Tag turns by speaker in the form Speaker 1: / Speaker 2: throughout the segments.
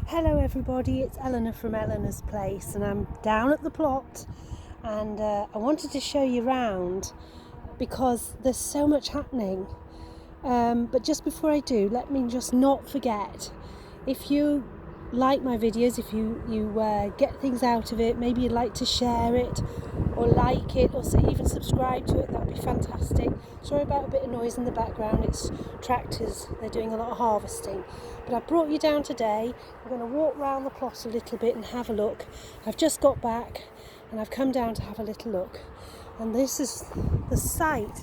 Speaker 1: Hello everybody, it's Eleanor from Eleanor's Place and I'm down at the plot and I wanted to show you around because there's so much happening. But just before I do, let me just not forget, if you like my videos, if you get things out of it, maybe you'd like to share it or like it or even subscribe to it, that would be fantastic. Sorry about a bit of noise in the background, it's tractors, they're doing a lot of harvesting. But I brought you down today. We're going to walk around the plot a little bit and have a look. I've just got back and I've come down to have a little look. And this is the site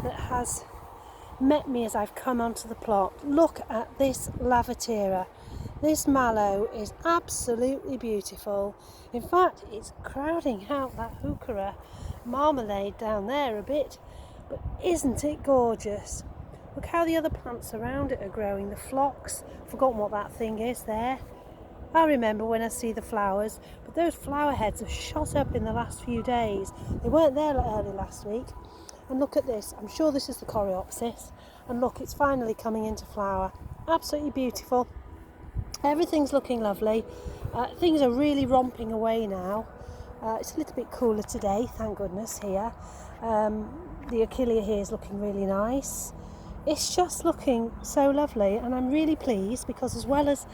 Speaker 1: that has met me as I've come onto the plot. Look at this lavatera. This mallow is absolutely beautiful. In fact, it's crowding out that heuchera marmalade down there a bit. But isn't it gorgeous? Look how the other plants around it are growing. The phlox, I've forgotten what that thing is there. I remember when I see the flowers, but those flower heads have shot up in the last few days. They weren't there early last week. And look at this, I'm sure this is the coreopsis. And look, it's finally coming into flower. Absolutely beautiful. Everything's looking lovely. Things are really romping away now. It's a little bit cooler today, thank goodness, here. The Achillea here is looking really nice. It's just looking so lovely, and I'm really pleased because as well as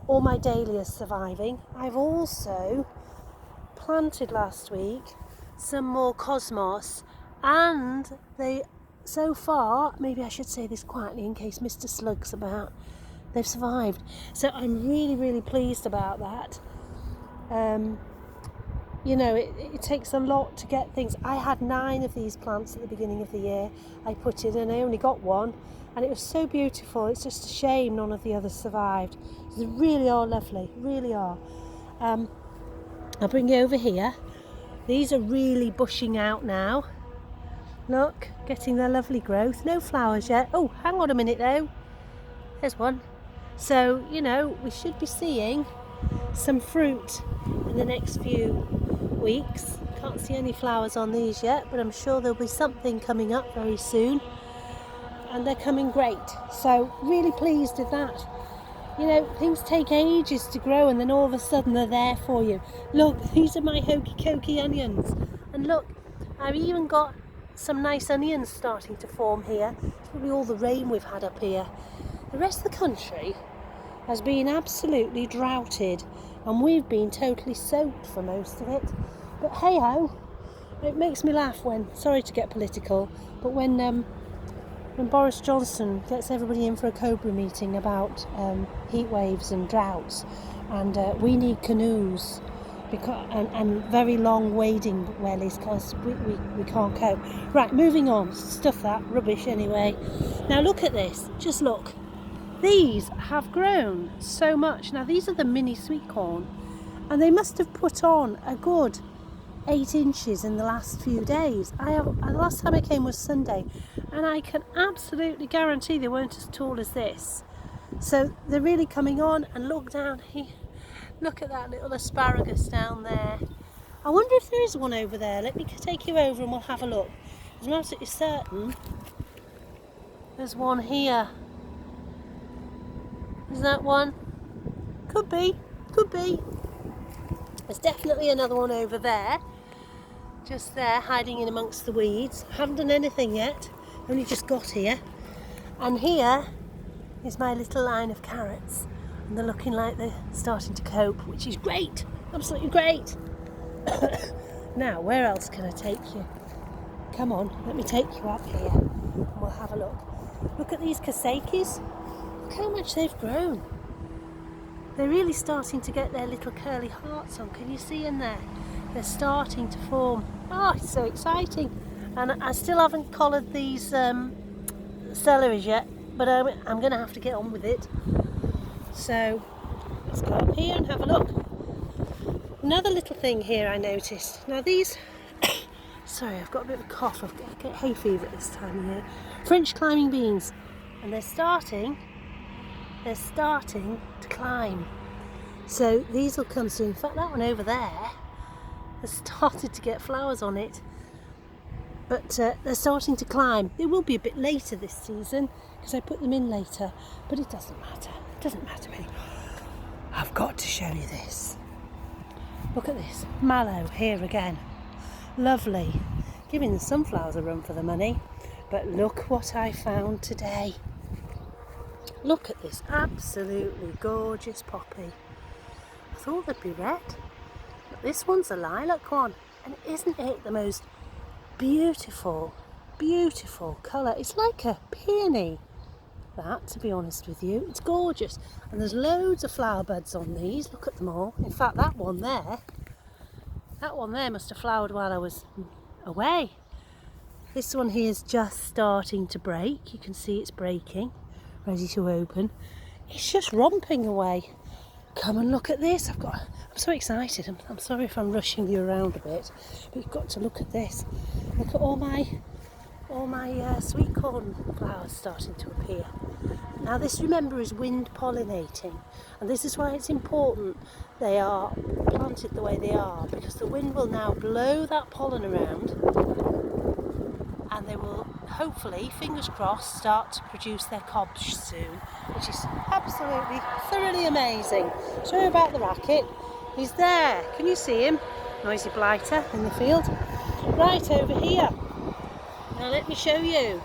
Speaker 1: all my dahlias surviving, I've also planted last week some more cosmos, and they, so far, maybe I should say this quietly in case Mr. Slug's about, they've survived. So I'm really pleased about that. You know, it takes a lot to get things. I had 9 of these plants at the beginning of the year. I put in and I only got 1, and it was so beautiful. It's just a shame none of the others survived. They really are lovely, really are. I'll bring you over here. These are really bushing out now. Look, getting their lovely growth. No flowers yet. Oh, hang on a minute though. There's one. So, you know, we should be seeing some fruit in the next few weeks. Can't see any flowers on these yet, but I'm sure there'll be something coming up very soon, and they're coming great. So really pleased with that. You know, things take ages to grow and then all of a sudden they're there for you. Look, these are my hokey cokey onions, and look, I've even got some nice onions starting to form here. It's probably all the rain we've had up here. The rest of the country has been absolutely droughted, and we've been totally soaked for most of it. But hey ho, it makes me laugh when, sorry to get political, but when Boris Johnson gets everybody in for a Cobra meeting about heat waves and droughts, and we need canoes because, and very long wading wellies because we can't cope. Right, moving on, stuff that, rubbish anyway. Now look at this, just look. These have grown so much. Now these are the mini sweet corn, and they must have put on a good 8 inches in the last few days. The last time I came was Sunday, and I can absolutely guarantee they weren't as tall as this. So they're really coming on, and look down here. Look at that little asparagus down there. I wonder if there is one over there. Let me take you over and we'll have a look. I'm absolutely certain there's one here. Is that one? Could be, could be. There's definitely another one over there. Just there, hiding in amongst the weeds. Haven't done anything yet, only just got here. And here is my little line of carrots. And they're looking like they're starting to cope, which is great, absolutely great. Now, where else can I take you? Come on, let me take you up here and we'll have a look. Look at these casaques. Look how much they've grown. They're really starting to get their little curly hearts on. Can you see in there? They're starting to form. Oh, it's so exciting. And I still haven't collared these celeries yet, but I'm going to have to get on with it. So let's go up here and have a look. Another little thing here I noticed. Now these, sorry, I've got a bit of a cough. I get hay fever at this time of year. French climbing beans, and they're starting to climb. So these will come soon. In fact, that one over there has started to get flowers on it. But they're starting to climb. They will be a bit later this season because I put them in later, but it doesn't matter. It doesn't matter really. I've got to show you this. Look at this, mallow here again. Lovely. Giving the sunflowers a run for the money. But look what I found today. Look at this absolutely gorgeous poppy. I thought they'd be red, but this one's a lilac one. And isn't it the most beautiful, beautiful colour? It's like a peony, that, to be honest with you. It's gorgeous. And there's loads of flower buds on these. Look at them all. In fact, that one there must have flowered while I was away. This one here is just starting to break. You can see it's breaking, ready to open. It's just romping away. Come and look at this. I'm so excited. I'm sorry if I'm rushing you around a bit, but you've got to look at this. Look at all my sweet corn flowers starting to appear. Now this, remember, is wind pollinating, and this is why it's important they are planted the way they are, because the wind will now blow that pollen around and they will hopefully, fingers crossed, start to produce their cobs soon, which is absolutely thoroughly amazing. Show you about the racket. He's there. Can you see him? Noisy blighter in the field. Right over here. Now let me show you.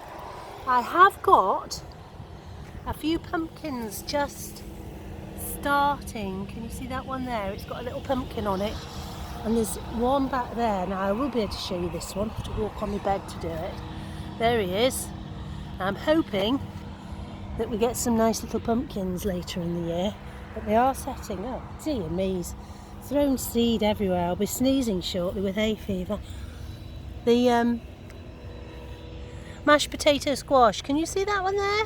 Speaker 1: I have got a few pumpkins just starting. Can you see that one there? It's got a little pumpkin on it. And there's one back there. Now I will be able to show you this one. I have to walk on my bed to do it. There he is. I'm hoping that we get some nice little pumpkins later in the year. But they are setting up. Dear me's thrown seed everywhere. I'll be sneezing shortly with hay fever. The mashed potato squash. Can you see that one there?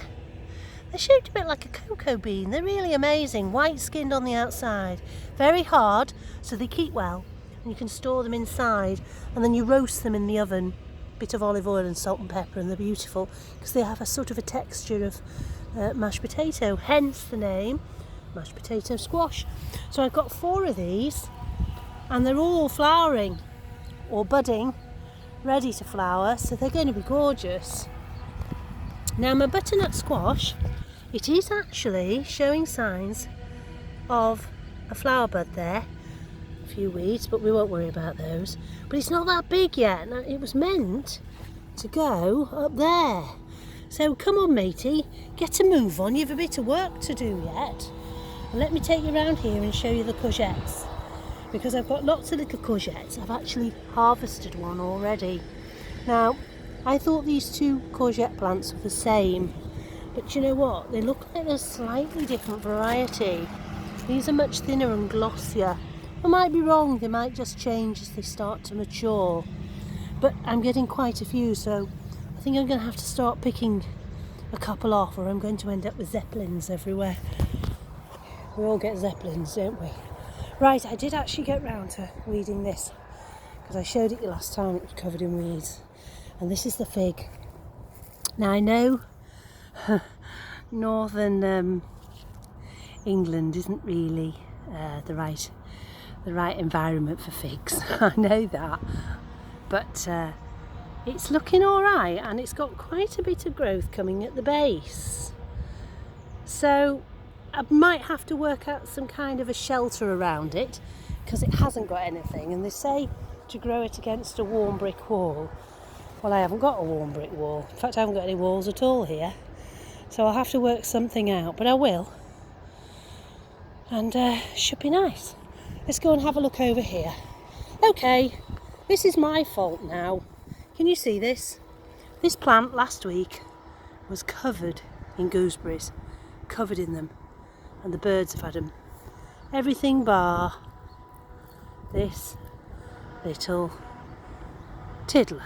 Speaker 1: They're shaped a bit like a cocoa bean. They're really amazing. White skinned on the outside. Very hard, so they keep well. And you can store them inside. And then you roast them in the oven. Bit of olive oil and salt and pepper, and they're beautiful because they have a sort of a texture of mashed potato. Hence the name mashed potato squash. So I've got 4 of these, and they're all flowering or budding, ready to flower, so they're going to be gorgeous. Now my butternut squash, it is actually showing signs of a flower bud there. A few weeds, but we won't worry about those. But it's not that big yet. Now, it was meant to go up there. So come on matey, get a move on. You've a bit of work to do yet. And let me take you around here and show you the courgettes, because I've got lots of little courgettes. I've actually harvested one already. Now I thought these 2 courgette plants were the same, but you know what, they look like they're a slightly different variety. These are much thinner and glossier. I might be wrong, they might just change as they start to mature, but I'm getting quite a few, so I think I'm going to have to start picking a couple off, or I'm going to end up with zeppelins everywhere. We all get zeppelins, don't we? Right, I did actually get round to weeding this, because I showed it you last time. It was covered in weeds. And this is the fig. Now I know northern England isn't really the right environment for figs. I know that, but it's looking all right, and it's got quite a bit of growth coming at the base. So I might have to work out some kind of a shelter around it, because it hasn't got anything, and they say to grow it against a warm brick wall. Well, I haven't got a warm brick wall. In fact, I haven't got any walls at all here, so I'll have to work something out, but I will, and should be nice. Let's go and have a look over here. Okay, this is my fault now. Can you see this? This plant last week was covered in gooseberries, covered in them, and the birds have had them. Everything bar this little tiddler.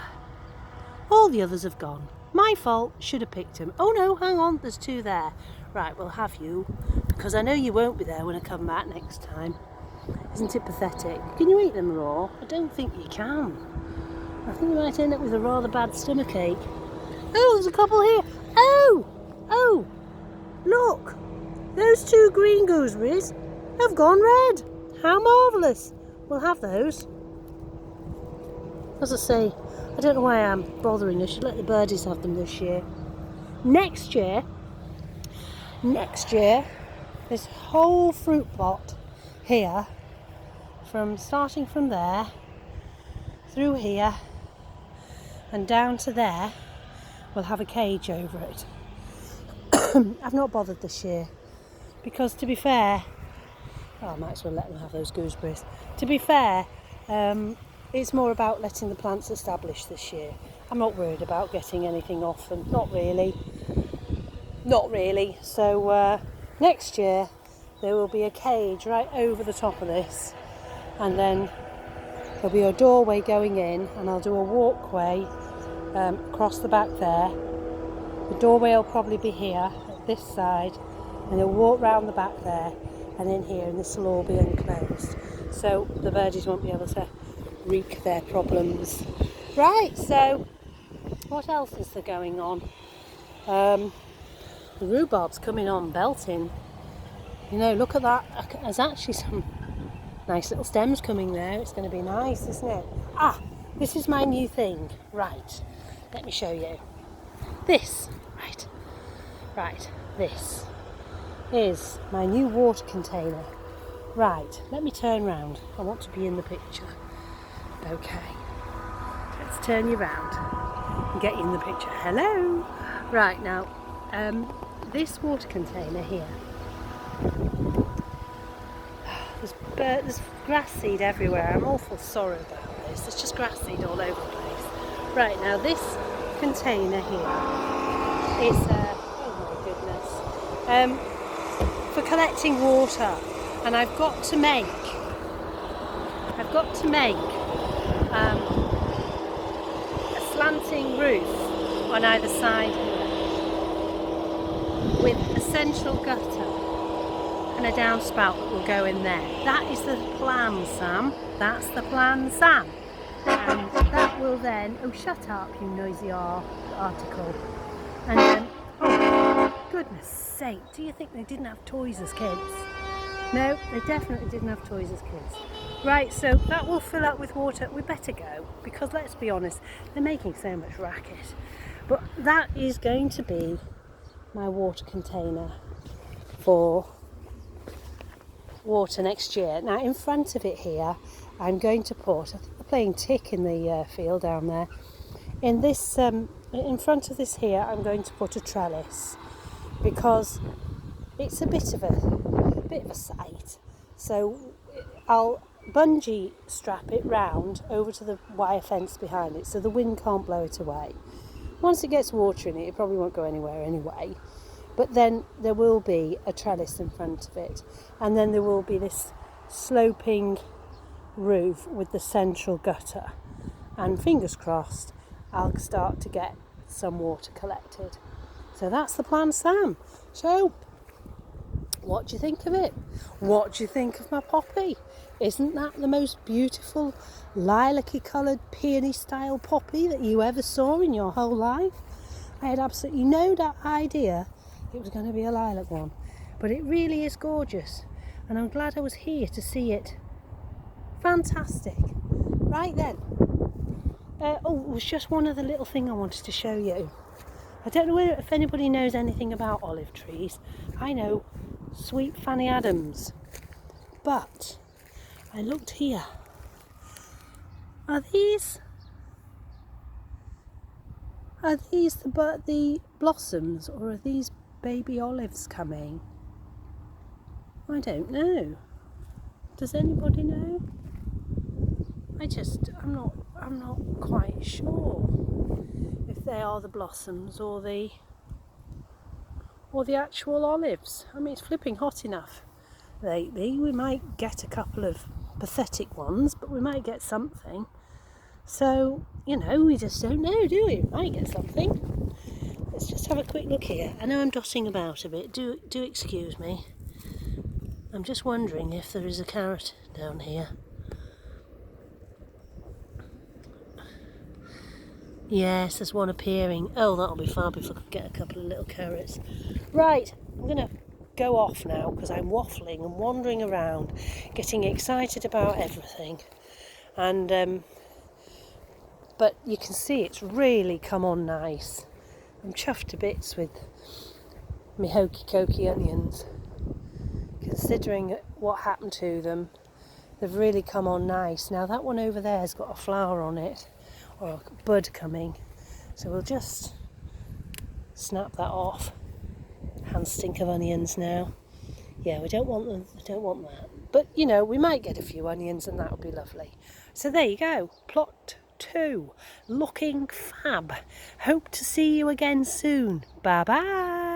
Speaker 1: All the others have gone. My fault, should have picked them. Oh no, hang on, there's 2 there. Right, we'll have you, because I know you won't be there when I come back next time. Isn't it pathetic? Can you eat them raw? I don't think you can. I think you might end up with a rather bad stomachache. Oh, there's a couple here. Oh, look. Those 2 green gooseberries have gone red. How marvellous. We'll have those. As I say, I don't know why I'm bothering. I should let the birdies have them this year. Next year, this whole fruit plot here, from starting from there, through here, and down to there, we'll have a cage over it. I've not bothered this year because, to be fair, I might as well let them have those gooseberries. To be fair, it's more about letting the plants establish this year. I'm not worried about getting anything off them, not really. So next year there will be a cage right over the top of this, and then there'll be a doorway going in, and I'll do a walkway across the back there. The doorway will probably be here at this side, and they'll walk round the back there and in here, and this will all be enclosed, so the birdies won't be able to wreak their problems. Right, so what else is there going on? The rhubarb's coming on belting. You know, look at that. There's actually some nice little stems coming there. It's going to be nice, isn't it? This is my new thing. Right, let me show you. This, right, this is my new water container. Right, let me turn round. I want to be in the picture. Okay, let's turn you round and get you in the picture. Hello. Right, now, this water container here, there's grass seed everywhere. I'm awful sorry about this. There's just grass seed all over the place. Right, now this container here is, oh my goodness, for collecting water, and I've got to make a slanting roof on either side here with a central gutter and a downspout that will go in there. That is the plan, Sam. That's the plan, Sam. And that will then, oh shut up you noisy article. And then, oh goodness sake, do you think they didn't have toys as kids? No, they definitely didn't have toys as kids. Right, so that will fill up with water. We better go, because let's be honest, they're making so much racket. But that is going to be my water container for water next year. Now in front of it here, I'm going to put, I think they're playing tick in the field down there. In this, in front of this here, I'm going to put a trellis, because it's a bit of a sight. So I'll bungee strap it round over to the wire fence behind it, so the wind can't blow it away. Once it gets water in it, it probably won't go anywhere anyway. But then there will be a trellis in front of it, and then there will be this sloping roof with the central gutter, and fingers crossed I'll start to get some water collected. So that's the plan, Sam. So what do you think of it? What do you think of my poppy? Isn't that the most beautiful lilac-y coloured peony style poppy that you ever saw in your whole life? I had absolutely no idea it was going to be a lilac one, but it really is gorgeous, and I'm glad I was here to see it. Fantastic. Right then, it was just one other little thing I wanted to show you. I don't know if anybody knows anything about olive trees. I know Sweet Fanny Adams, but I looked here. Are these the blossoms, or are these baby olives coming? I don't know. Does anybody know? I'm not quite sure if they are the blossoms or the actual olives. I mean, it's flipping hot enough lately. We might get a couple of pathetic ones, but we might get something. So, you know, we just don't know, do we? We might get something. Let's just have a quick look here. I know I'm dotting about a bit. Do excuse me. I'm just wondering if there is a carrot down here. Yes, there's one appearing. Oh, that'll be fab if I could get a couple of little carrots. Right, I'm going to go off now because I'm waffling and wandering around, getting excited about everything. And but you can see it's really come on nice. I'm chuffed to bits with my hokey cokey onions, because considering what happened to them, they've really come on nice. Now that one over there has got a flower on it, or a bud coming, so we'll just snap that off. Hands stink of onions now. Yeah, we don't want them. We don't want that. But you know, we might get a few onions, and that would be lovely. So there you go. Plot 2, looking fab. Hope to see you again soon. Bye bye.